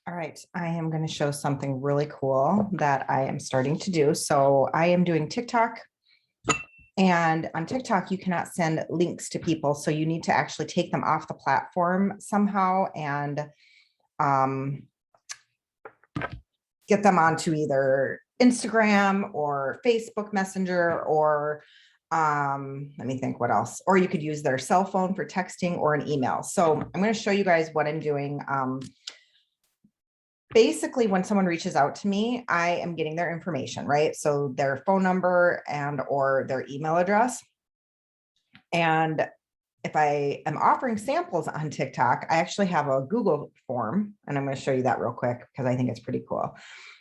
All right, I am going to show something really cool that I am starting to do. So I am doing TikTok, and on TikTok, you cannot send links to people. So you need to actually take them off the platform somehow and um, get them onto either Instagram or Facebook Messenger or let me think what else. Or you could use their cell phone for texting or an email. So I'm going to show you guys what I'm doing. Basically, when someone reaches out to me, I am getting their information, right? So their phone number and or their email address. And if I am offering samples on TikTok, I actually have a Google form, and I'm going to show you that real quick because I think it's pretty cool.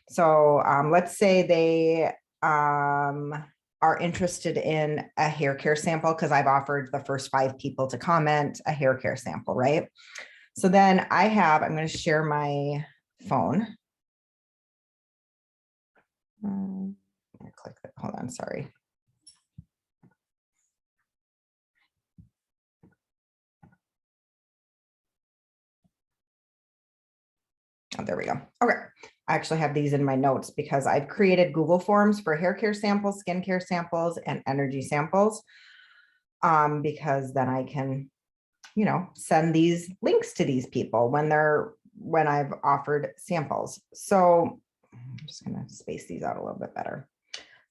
So let's say they are interested in a hair care sample because I've offered the first 5 people to comment a hair care sample, right? So then I'm going to share my phone. Click that. Hold on, sorry. Oh, there we go. Okay. I actually have these in my notes because I've created Google Forms for hair care samples, skincare samples, and energy samples. Because then I can, send these links to these people when I've offered samples. So I'm just going to space these out a little bit better.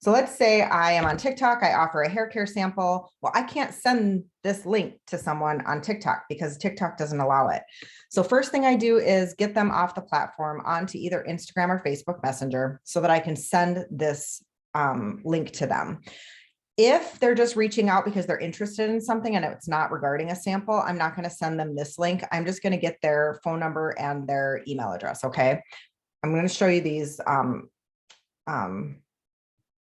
So let's say I am on TikTok, I offer a hair care sample. Well, I can't send this link to someone on TikTok because TikTok doesn't allow it. So first thing I do is get them off the platform onto either Instagram or Facebook Messenger so that I can send this link to them. If they're just reaching out because they're interested in something and it's not regarding a sample, I'm not going to send them this link. I'm just going to get their phone number and their email address. Okay. I'm going to show you these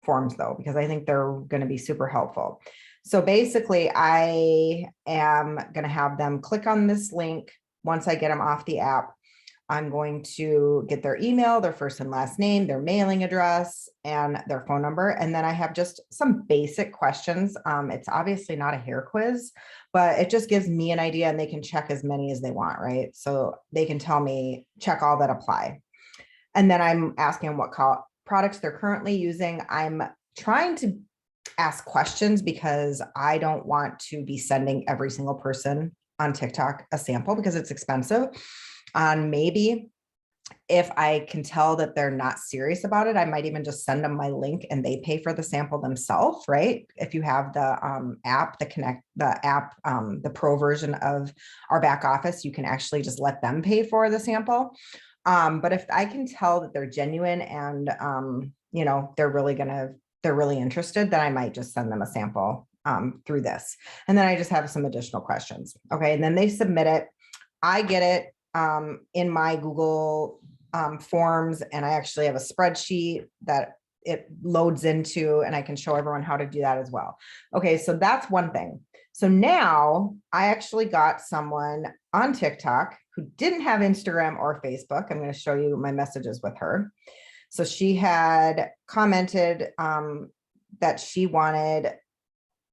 forms though, because I think they're going to be super helpful. So basically I am going to have them click on this link. Once I get them off the app, I'm going to get their email, their first and last name, their mailing address, and their phone number. And then I have just some basic questions. It's obviously not a hair quiz, but it just gives me an idea and they can check as many as they want, right? So they can tell me, check all that apply. And then I'm asking what products they're currently using. I'm trying to ask questions because I don't want to be sending every single person on TikTok a sample because it's expensive. Maybe if I can tell that they're not serious about it, I might even just send them my link and they pay for the sample themselves, right? If you have the app, the pro version of our back office, you can actually just let them pay for the sample. But if I can tell that they're genuine and, they're really interested, then I might just send them a sample through this. And then I just have some additional questions. Okay. And then they submit it. I get it in my Google forms, and I actually have a spreadsheet that it loads into, and I can show everyone how to do that as well. Okay, so that's one thing. So now I actually got someone on TikTok who didn't have Instagram or Facebook. I'm going to show you my messages with her. So she had commented that she wanted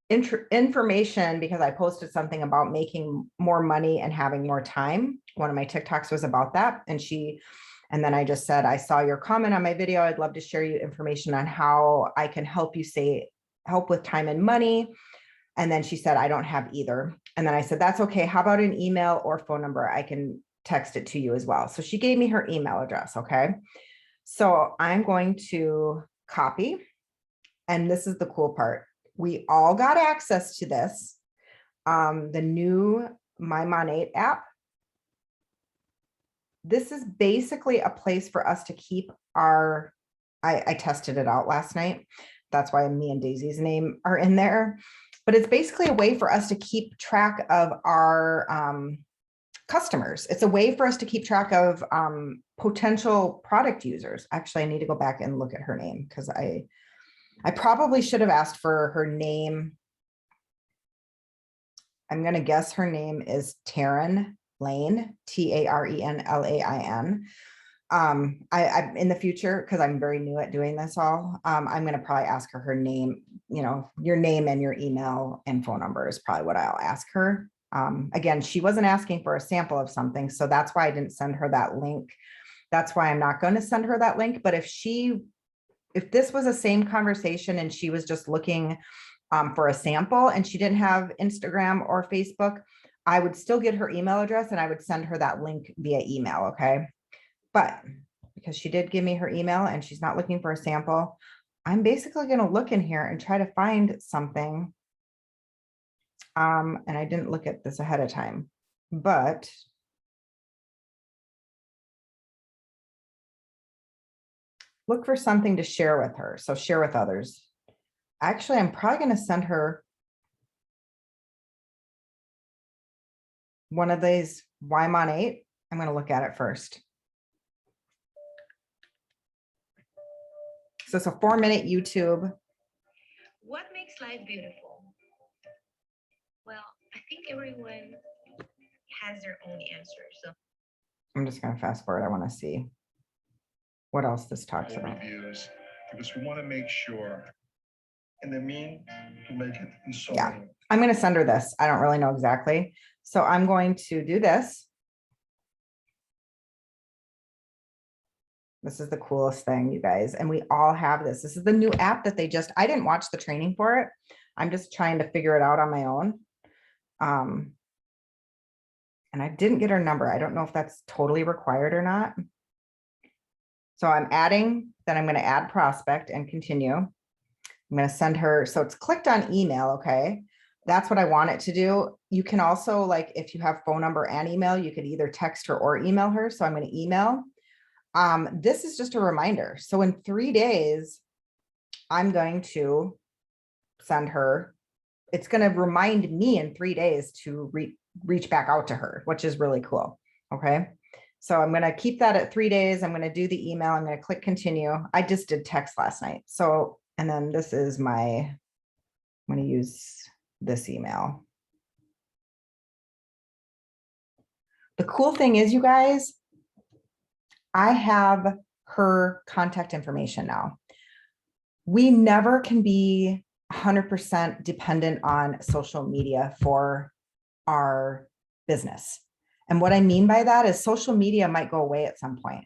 information because I posted something about making more money and having more time. One of my TikToks was about that. And then I just said, I saw your comment on my video. I'd love to share you information on how I can help with time and money. And then she said, I don't have either. And then I said, that's okay. How about an email or phone number? I can text it to you as well. So she gave me her email address. Okay. So I'm going to copy. And this is the cool part. We all got access to this, the new My Monat app. This is basically a place for us to keep I tested it out last night. That's why me and Daisy's name are in there. But it's basically a way for us to keep track of our customers. It's a way for us to keep track of potential product users. Actually, I need to go back and look at her name because I probably should have asked for her name. I'm going to guess her name is Taryn Lane, Tarenlain. I in the future, because I'm very new at doing this all, I'm going to probably ask her name, your name and your email and phone number is probably what I'll ask her. Again, she wasn't asking for a sample of something, so that's why I didn't send her that link That's why I'm not going to send her that link. But if this was the same conversation and she was just looking for a sample and she didn't have Instagram or Facebook, I would still get her email address and I would send her that link via email. Okay. But because she did give me her email and she's not looking for a sample, I'm basically going to look in here and try to find something. And I didn't look at this ahead of time, but look for something to share with her. So share with others. Actually, I'm probably going to send her one of these Why Monat. I'm going to look at it first. So it's a 4-minute YouTube. What makes life beautiful? Well, I think everyone has their own answer. So I'm just going to fast forward. I want to see what else this talks about. Reviews, because we want to make sure in the mean to make it in so Yeah, many. I'm going to send her this. I don't really know exactly. So I'm going to do this. This is the coolest thing, you guys. And we all have this. This is the new app that I didn't watch the training for it. I'm just trying to figure it out on my own. And I didn't get her number. I don't know if that's totally required or not. So I'm adding, then I'm going to add prospect and continue. I'm going to send her. So it's clicked on email. Okay. That's what I want it to do. You can also, like, if you have phone number and email, you could either text her or email her. So I'm going to email. This is just a reminder. So in 3 days, I'm going to send her. It's going to remind me in 3 days to reach back out to her, which is really cool. Okay. So I'm going to keep that at 3 days. I'm going to do the email. I'm going to click continue. I just did text last night. So, and then this is I'm going to use this email. The cool thing is, you guys, I have her contact information now. We never can be 100% dependent on social media for our business. And what I mean by that is social media might go away at some point.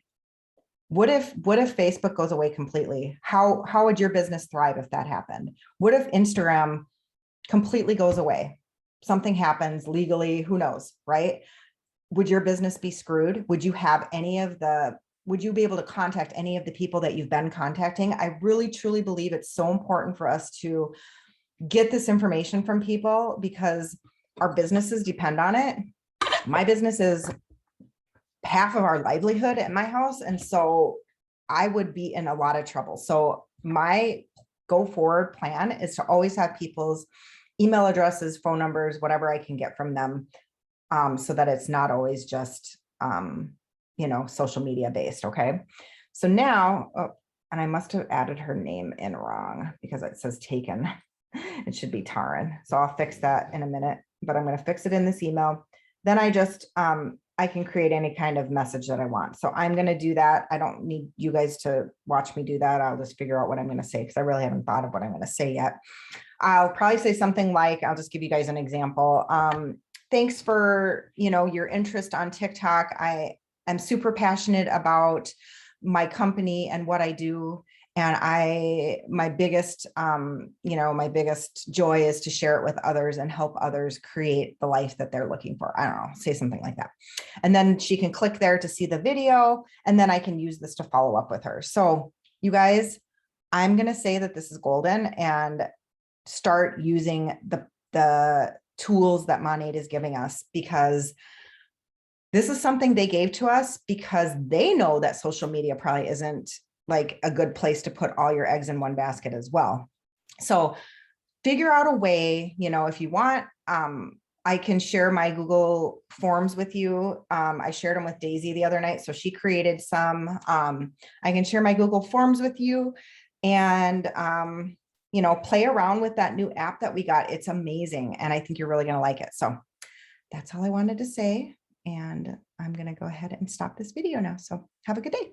What if Facebook goes away completely? How would your business thrive if that happened? What if Instagram completely goes away? Something happens legally, who knows, right? Would your business be screwed? Would you be able to contact any of the people that you've been contacting? I really, truly believe it's so important for us to get this information from people because our businesses depend on it. My business is half of our livelihood at my house. And so I would be in a lot of trouble. So my go forward plan is to always have people's email addresses, phone numbers, whatever I can get from them, so that it's not always just, social media based. Okay. So now, and I must have added her name in wrong because it says taken. It should be Taryn. So I'll fix that in a minute, but I'm going to fix it in this email. Then I just, I can create any kind of message that I want. So I'm going to do that. I don't need you guys to watch me do that. I'll just figure out what I'm going to say because I really haven't thought of what I'm going to say yet. I'll probably say something like, I'll just give you guys an example. Thanks for, your interest on TikTok. I am super passionate about my company and what I do. And my biggest joy is to share it with others and help others create the life that they're looking for. I don't know, say something like that. And then she can click there to see the video, and then I can use this to follow up with her. So you guys, I'm going to say that this is golden and start using the tools that Monat is giving us, because this is something they gave to us because they know that social media probably isn't like a good place to put all your eggs in one basket as well. So figure out a way, if you want, I can share my Google Forms with you. I shared them with Daisy the other night, so she created some. I can share my Google Forms with you and, play around with that new app that we got. It's amazing. And I think you're really going to like it. So that's all I wanted to say. And I'm going to go ahead and stop this video now. So have a good day.